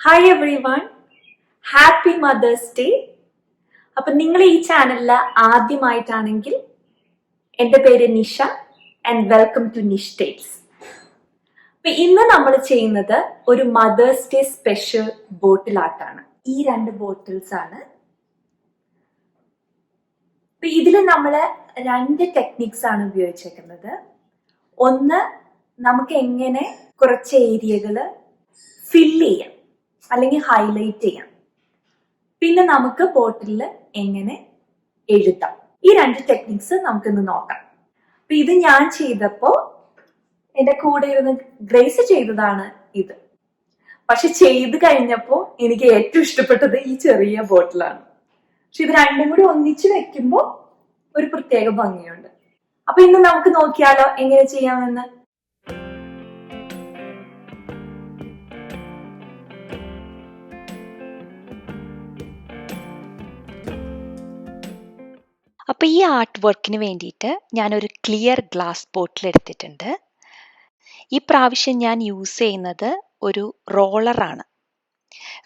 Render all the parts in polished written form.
Hi everyone, Happy Mother's Day. അപ്പോൾ നിങ്ങൾ ഈ ചാനലിൽ ആദ്യമായിട്ടാണെങ്കിൽ എൻ്റെ പേര് Nisha and welcome to Nish tales. അപ്പോൾ ഇന്ന് നമ്മൾ ചെയ്യുന്നത് ഒരു മദേഴ്സ് ഡേ സ്പെഷ്യൽ ബോട്ടിൽ ആർട്ടാണ്. ഈ രണ്ട് ബോട്ടിൽസ് ആണ്. അപ്പോൾ ഇതിൽ നമ്മൾ രണ്ട് ടെക്നിക്സ് ആണ് ഉപയോഗിച്ചേക്കുന്നത്. ഒന്ന്, നമുക്ക് എങ്ങനെ കുറച്ച് ഏരിയകൾ ഫില്ല് ചെയ്യാം അല്ലെങ്കിൽ ഹൈലൈറ്റ് ചെയ്യാം. പിന്നെ നമുക്ക് ബോട്ടിലിൽ എങ്ങനെ എഴുതാം. ഈ രണ്ട് ടെക്നിക്സ് നമുക്കിന്ന് നോക്കാം. അപ്പൊ ഇത് ഞാൻ ചെയ്തപ്പോ എന്റെ കൂടെ ഇരുന്ന് ഗ്രേസ് ചെയ്തതാണ് ഇത്. പക്ഷെ ചെയ്ത് കഴിഞ്ഞപ്പോ എനിക്ക് ഏറ്റവും ഇഷ്ടപ്പെട്ടത് ഈ ചെറിയ ബോട്ടിലാണ്. പക്ഷെ ഇത് രണ്ടും കൂടി ഒന്നിച്ച് വെക്കുമ്പോ ഒരു പ്രത്യേക ഭംഗിയുണ്ട്. അപ്പൊ ഇന്ന് നമുക്ക് നോക്കിയാലോ എങ്ങനെ ചെയ്യാമെന്ന്. അപ്പോൾ ഈ ആർട്ട് വർക്കിന് വേണ്ടിയിട്ട് ഞാനൊരു ക്ലിയർ ഗ്ലാസ് ബോട്ടിൽ എടുത്തിട്ടുണ്ട്. ഈ പ്രാവശ്യം ഞാൻ യൂസ് ചെയ്യുന്നത് ഒരു റോളറാണ്.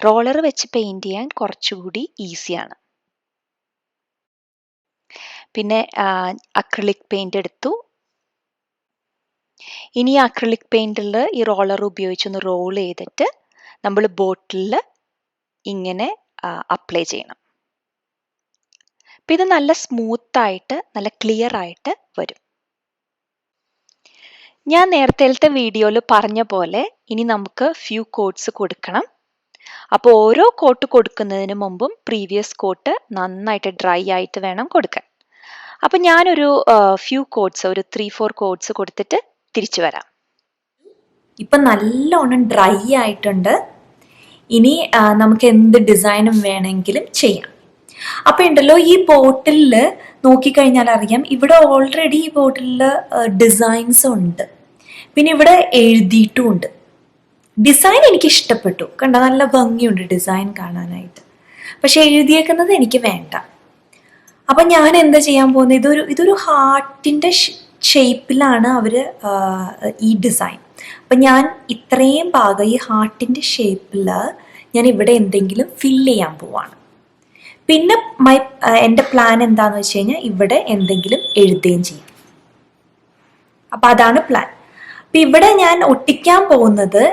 റോളർ വെച്ച് പെയിൻറ് ചെയ്യാൻ കുറച്ചുകൂടി ഈസിയാണ്. പിന്നെ അക്രിലിക് പെയിൻ്റ് എടുത്തു. ഇനി അക്രിലിക് പെയിൻറ്റിൽ ഈ റോളർ ഉപയോഗിച്ചൊന്ന് റോൾ ചെയ്തിട്ട് നമ്മൾ ബോട്ടിലിൽ ഇങ്ങനെ അപ്ലൈ ചെയ്യണം. അപ്പം ഇത് നല്ല സ്മൂത്തായിട്ട് നല്ല ക്ലിയർ ആയിട്ട് വരും. ഞാൻ നേരത്തെ വീഡിയോയിൽ പറഞ്ഞ പോലെ ഇനി നമുക്ക് ഫ്യൂ കോട്ട്സ് കൊടുക്കണം. അപ്പോൾ ഓരോ കോട്ട് കൊടുക്കുന്നതിന് മുമ്പും പ്രീവിയസ് കോട്ട് നന്നായിട്ട് ഡ്രൈ ആയിട്ട് വേണം കൊടുക്കാൻ. അപ്പം ഞാനൊരു ഫ്യൂ കോട്ട്സ്, ഒരു 3-4 കോട്ട്സ് കൊടുത്തിട്ട് തിരിച്ചു വരാം. ഇപ്പം നല്ലോണം ഡ്രൈ ആയിട്ടുണ്ട്. ഇനി നമുക്ക് എന്ത് ഡിസൈനും വേണമെങ്കിലും ചെയ്യാം. അപ്പൊ ഉണ്ടല്ലോ, ഈ ബോട്ടിലിൽ നോക്കിക്കഴിഞ്ഞാൽ അറിയാം, ഇവിടെ ഓൾറെഡി ഈ ബോട്ടിലിൽ ഡിസൈൻസ് ഉണ്ട്. പിന്നെ ഇവിടെ എഴുതിയിട്ടും ഉണ്ട്. ഡിസൈൻ എനിക്ക് ഇഷ്ടപ്പെട്ടു, കണ്ട നല്ല ഭംഗിയുണ്ട് ഡിസൈൻ കാണാനായിട്ട്. പക്ഷെ എഴുതിയേക്കുന്നത് എനിക്ക് വേണ്ട. അപ്പൊ ഞാൻ എന്താ ചെയ്യാൻ പോകുന്നത്, ഇതൊരു ഹാർട്ടിന്റെ ഷേപ്പിലാണ് അവര് ഈ ഡിസൈൻ. അപ്പൊ ഞാൻ ഇത്രയും ഭാഗം ഈ ഹാർട്ടിന്റെ ഷേപ്പിൽ ഞാൻ ഇവിടെ എന്തെങ്കിലും ഫില്ല് ചെയ്യാൻ പോവാണ്. പിന്നെ എൻ്റെ പ്ലാൻ എന്താന്ന് വെച്ച് കഴിഞ്ഞാൽ ഇവിടെ എന്തെങ്കിലും എഴുതുകയും ചെയ്യും. അപ്പം അതാണ് പ്ലാൻ. അപ്പം ഇവിടെ ഞാൻ ഒട്ടിക്കാൻ പോകുന്നത്,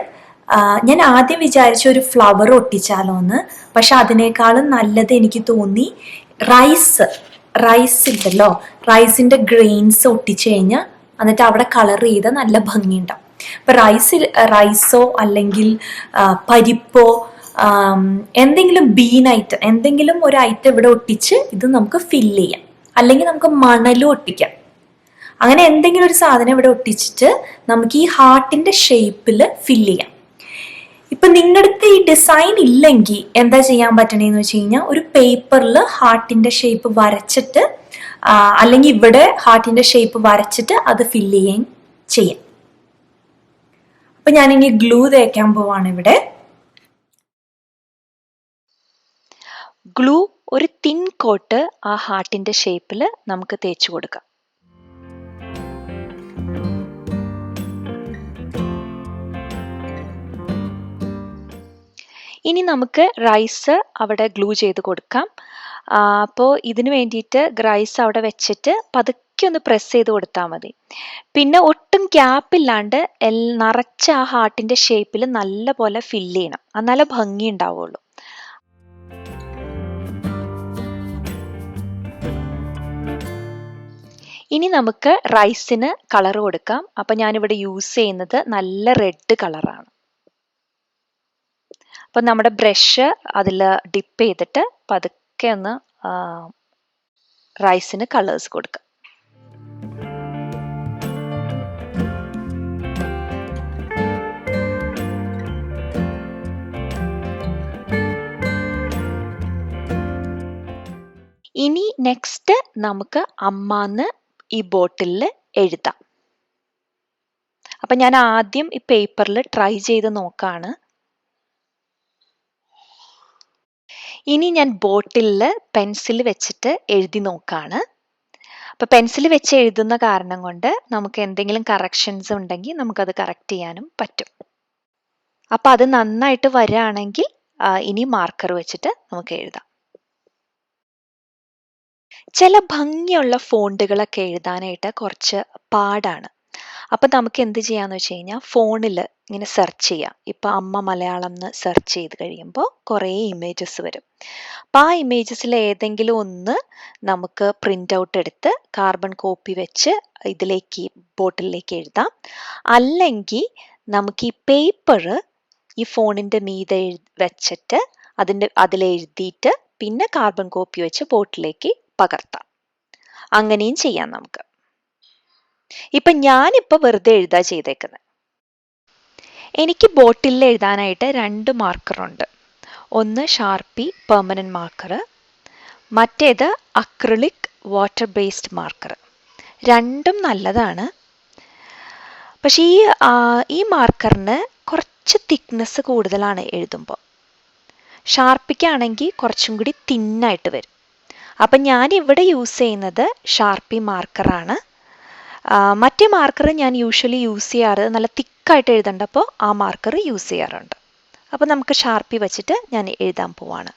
ഞാൻ ആദ്യം വിചാരിച്ച ഒരു ഫ്ലവർ ഒട്ടിച്ചാലോ എന്ന്. പക്ഷെ അതിനേക്കാളും നല്ലത് എനിക്ക് തോന്നി റൈസ് ഉണ്ടല്ലോ, റൈസിൻ്റെ ഗ്രെയിൻസ് ഒട്ടിച്ചു കഴിഞ്ഞാൽ എന്നിട്ട് അവിടെ കളർ ചെയ്ത നല്ല ഭംഗിയുണ്ടാവും. അപ്പം റൈസോ അല്ലെങ്കിൽ പരിപ്പോ എന്തെങ്കിലും ബീൻ ഐറ്റം, എന്തെങ്കിലും ഒരു ഐറ്റം ഇവിടെ ഒട്ടിച്ച് ഇത് നമുക്ക് ഫില്ല് ചെയ്യാം. അല്ലെങ്കിൽ നമുക്ക് മണലും ഒട്ടിക്കാം. അങ്ങനെ എന്തെങ്കിലും ഒരു സാധനം ഇവിടെ ഒട്ടിച്ചിട്ട് നമുക്ക് ഈ ഹാർട്ടിന്റെ ഷേപ്പിൽ ഫില്ല് ചെയ്യാം. ഇപ്പൊ നിങ്ങളുടെ അടുത്ത് ഈ ഡിസൈൻ ഇല്ലെങ്കിൽ എന്താ ചെയ്യാൻ പറ്റണേന്ന് വെച്ച് കഴിഞ്ഞാൽ, ഒരു പേപ്പറിൽ ഹാർട്ടിന്റെ ഷേപ്പ് വരച്ചിട്ട് അല്ലെങ്കിൽ ഇവിടെ ഹാർട്ടിന്റെ ഷേപ്പ് വരച്ചിട്ട് അത് ഫില്ല് ചെയ്യാം. അപ്പൊ ഞാനിനി ഗ്ലൂ തേക്കാൻ പോവാണ് ഇവിടെ. ഗ്ലൂ ഒരു തിൻ കോട്ട് ആ ഹാർട്ടിന്റെ ഷേപ്പിൽ നമുക്ക് തേച്ചു കൊടുക്കാം. ഇനി നമുക്ക് റൈസ് അവിടെ ഗ്ലൂ ചെയ്ത് കൊടുക്കാം. അപ്പോൾ ഇതിനു വേണ്ടിയിട്ട് റൈസ് അവിടെ വെച്ചിട്ട് പതുക്കെ ഒന്ന് പ്രസ് ചെയ്ത് കൊടുത്താൽ മതി. പിന്നെ ഒട്ടും ഗ്യാപ്പ് ഇല്ലാണ്ട് നിറച്ച് ആ ഹാർട്ടിന്റെ ഷേപ്പിൽ നല്ല പോലെ ഫില്ല് ചെയ്യണം. എന്നാലേ ഭംഗി ഉണ്ടാവുള്ളൂ. ഇനി നമുക്ക് റൈസിന് കളർ കൊടുക്കാം. അപ്പം ഞാനിവിടെ യൂസ് ചെയ്യുന്നത് നല്ല റെഡ് കളറാണ്. അപ്പം നമ്മുടെ ബ്രഷ് അതിൽ ഡിപ്പ് ചെയ്തിട്ട് പതുക്കെ ഒന്ന് റൈസിന് കളേഴ്സ് കൊടുക്കാം. ഇനി നെക്സ്റ്റ് നമുക്ക് അമ്മാന്ന് ഈ ബോട്ടിലിൽ എഴുതാം. അപ്പം ഞാൻ ആദ്യം ഈ പേപ്പറിൽ ട്രൈ ചെയ്ത് നോക്കാണ്. ഇനി ഞാൻ ബോട്ടിലിൽ പെൻസിൽ വെച്ചിട്ട് എഴുതി നോക്കാണ്. അപ്പം പെൻസിൽ വെച്ച് എഴുതുന്ന കാരണം കൊണ്ട് നമുക്ക് എന്തെങ്കിലും കറക്ഷൻസ് ഉണ്ടെങ്കിൽ നമുക്കത് കറക്റ്റ് ചെയ്യാനും പറ്റും. അപ്പം അത് നന്നായിട്ട് വരികയാണെങ്കിൽ ഇനി മാർക്കർ വെച്ചിട്ട് നമുക്ക് എഴുതാം. ചില ഭംഗിയുള്ള ഫോണ്ടുകളൊക്കെ എഴുതാനായിട്ട് കുറച്ച് പാടാണ്. അപ്പം നമുക്ക് എന്ത് ചെയ്യാന്ന് വെച്ച് കഴിഞ്ഞാൽ ഫോണിൽ ഇങ്ങനെ സെർച്ച് ചെയ്യാം. ഇപ്പം അമ്മ മലയാളം എന്ന് സെർച്ച് ചെയ്ത് കഴിയുമ്പോൾ കുറേ ഇമേജസ് വരും. അപ്പം ആ ഇമേജസിൽ ഏതെങ്കിലും ഒന്ന് നമുക്ക് പ്രിൻ്റ് ഔട്ട് എടുത്ത് കാർബൺ കോപ്പി വെച്ച് ഇതിലേക്ക് ബോട്ടിലേക്ക് എഴുതാം. അല്ലെങ്കിൽ നമുക്ക് ഈ പേപ്പർ ഈ ഫോണിൻ്റെ മീതെ വെച്ചിട്ട് അതിലെഴുതിയിട്ട് പിന്നെ കാർബൺ കോപ്പി വെച്ച് ബോട്ടിലേക്ക് പകർത്താം. അങ്ങനെയും ചെയ്യാം നമുക്ക്. ഇപ്പം ഞാനിപ്പോൾ വെറുതെ എഴുതാ ചെയ്തേക്കുന്നത്. എനിക്ക് ബോട്ടിലിൽ എഴുതാനായിട്ട് 2 മാർക്കറുണ്ട്. ഒന്ന് ഷാർപ്പി പെർമനന്റ് മാർക്കർ, മറ്റേത് അക്രിലിക് വാട്ടർ ബേസ്ഡ് മാർക്കർ. രണ്ടും നല്ലതാണ്. പക്ഷേ ഈ മാർക്കറിന് കുറച്ച് തിക്നെസ് കൂടുതലാണ് എഴുതുമ്പോൾ. ഷാർപ്പിക്കാണെങ്കിൽ കുറച്ചും കൂടി തിന്നായിട്ട് വരും. അപ്പം ഞാനിവിടെ യൂസ് ചെയ്യുന്നത് ഷാർപ്പി മാർക്കറാണ്. മറ്റേ മാർക്കർ ഞാൻ യൂഷ്വലി യൂസ് ചെയ്യാറ് നല്ല തിക്കായിട്ട് എഴുതേണ്ടപ്പോൾ ആ മാർക്കർ യൂസ് ചെയ്യാറുണ്ട്. അപ്പോൾ നമുക്ക് ഷാർപ്പി വെച്ചിട്ട് ഞാൻ എഴുതാൻ പോവാണ്.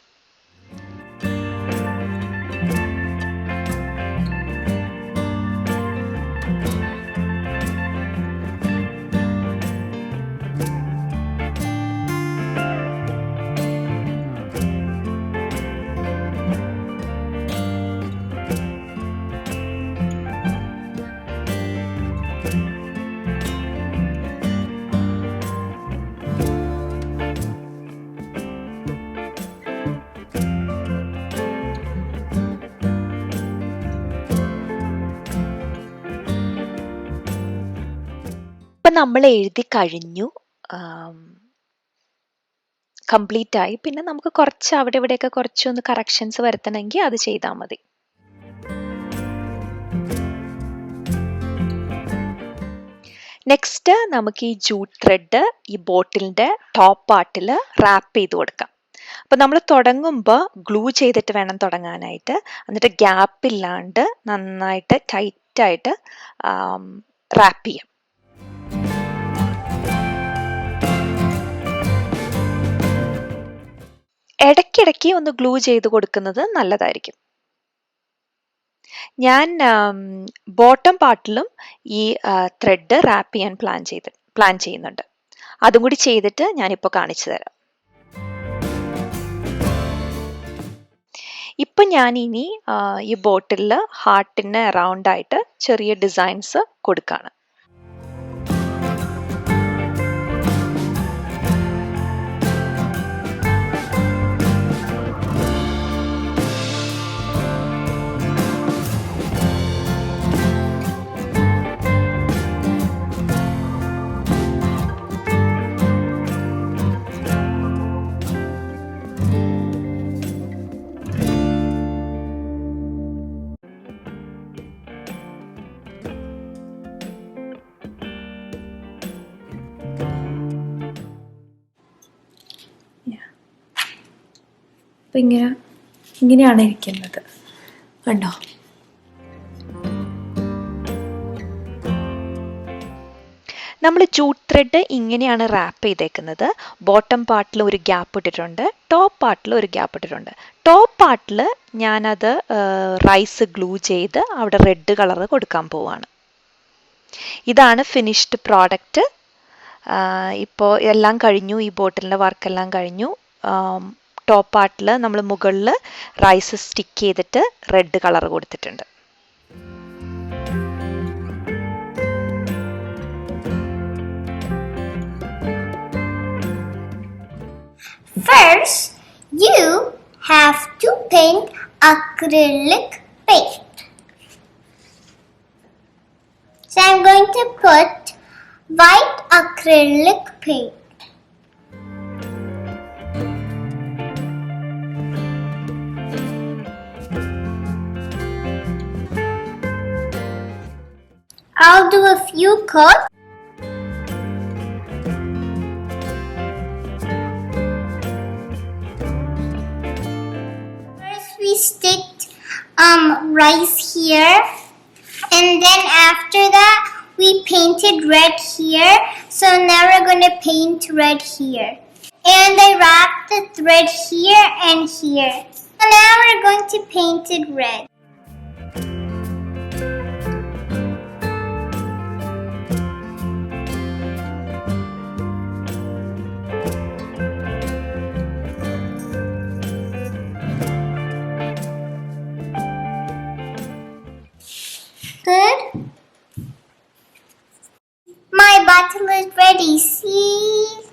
ഇപ്പം നമ്മൾ എഴുതി കഴിഞ്ഞു, കംപ്ലീറ്റ് ആയി. പിന്നെ നമുക്ക് കുറച്ച് അവിടെ ഇവിടെയൊക്കെ കുറച്ചൊന്ന് കറക്ഷൻസ് വരുത്തണമെങ്കിൽ അത് ചെയ്താൽ മതി. നെക്സ്റ്റ് നമുക്ക് ഈ ജൂട്ട് ത്രെഡ് ഈ ബോട്ടിലിൻ്റെ ടോപ്പ് പാർട്ടിൽ റാപ്പ് ചെയ്ത് കൊടുക്കാം. അപ്പം നമ്മൾ തുടങ്ങുമ്പോൾ ഗ്ലൂ ചെയ്തിട്ട് വേണം തുടങ്ങാനായിട്ട്. എന്നിട്ട് ഗ്യാപ്പ് ഇല്ലാണ്ട് നന്നായിട്ട് ടൈറ്റായിട്ട് റാപ്പ് ചെയ്യാം. ഇടയ്ക്കിടയ്ക്ക് ഒന്ന് ഗ്ലൂ ചെയ്ത് കൊടുക്കുന്നത് നല്ലതായിരിക്കും. ഞാൻ ബോട്ടം പാർട്ടിലും ഈ ത്രെഡ് റാപ്പ് ചെയ്യാൻ പ്ലാൻ ചെയ്യുന്നുണ്ട്. അതും കൂടി ചെയ്തിട്ട് ഞാനിപ്പോൾ കാണിച്ചു തരാം. ഇപ്പം ഞാനിനി ഈ ബോട്ടിലിൽ ഹാർട്ടിന് അറൗണ്ടായിട്ട് ചെറിയ ഡിസൈൻസ് കൊടുക്കുകയാണ്. അപ്പം ഇങ്ങനെയാണ് ഇരിക്കുന്നത്, കണ്ടോ? നമ്മൾ ജൂട്ട് ത്രെഡ് ഇങ്ങനെയാണ് റാപ്പ് ചെയ്തേക്കുന്നത്. ബോട്ടം പാർട്ടിൽ ഒരു ഗ്യാപ്പ് ഇട്ടിട്ടുണ്ട്, ടോപ്പ് പാർട്ടിൽ ഒരു ഗ്യാപ്പ് ഇട്ടിട്ടുണ്ട്. ടോപ്പ് പാർട്ടിൽ ഞാനത് റൈസ് ഗ്ലൂ ചെയ്ത് അവിടെ റെഡ് കളർ കൊടുക്കാൻ പോവാണ്. ഇതാണ് ഫിനിഷ്ഡ് പ്രോഡക്റ്റ്. ഇപ്പോൾ എല്ലാം കഴിഞ്ഞു, ഈ ബോട്ടിലിൻ്റെ വർക്കെല്ലാം കഴിഞ്ഞു. ടോപ്പ് പാർട്ടിൽ നമ്മൾ മുകളിൽ റൈസ് സ്റ്റിക്ക് ചെയ്തിട്ട് റെഡ് കളർ കൊടുത്തിട്ടുണ്ട്. First, you have to paint acrylic paint. So I'm going to put white acrylic paint. I'll do a few coats. First we sticked rice here, and then after that we painted red here. So now we're going to paint red here. And I wrapped the thread here and here. So now we're going to paint it red. Good. My bottle is ready, see?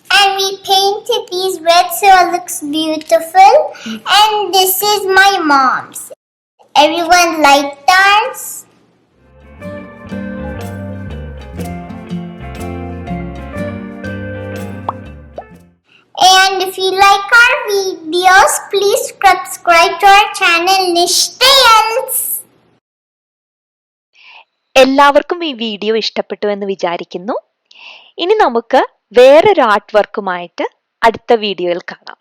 And we painted these red so it looks beautiful. And this is my mom's. Everyone liked ours? And if you like our videos, please subscribe to our channel Nisha. എല്ലാവർക്കും ഈ video ഇഷ്ടപ്പെട്ടു എന്ന് വിചാരിക്കുന്നു. ഇനി നമുക്ക് വേറൊരു art വർക്കുമായിട്ട് അടുത്ത വീഡിയോയിൽ കാണാം.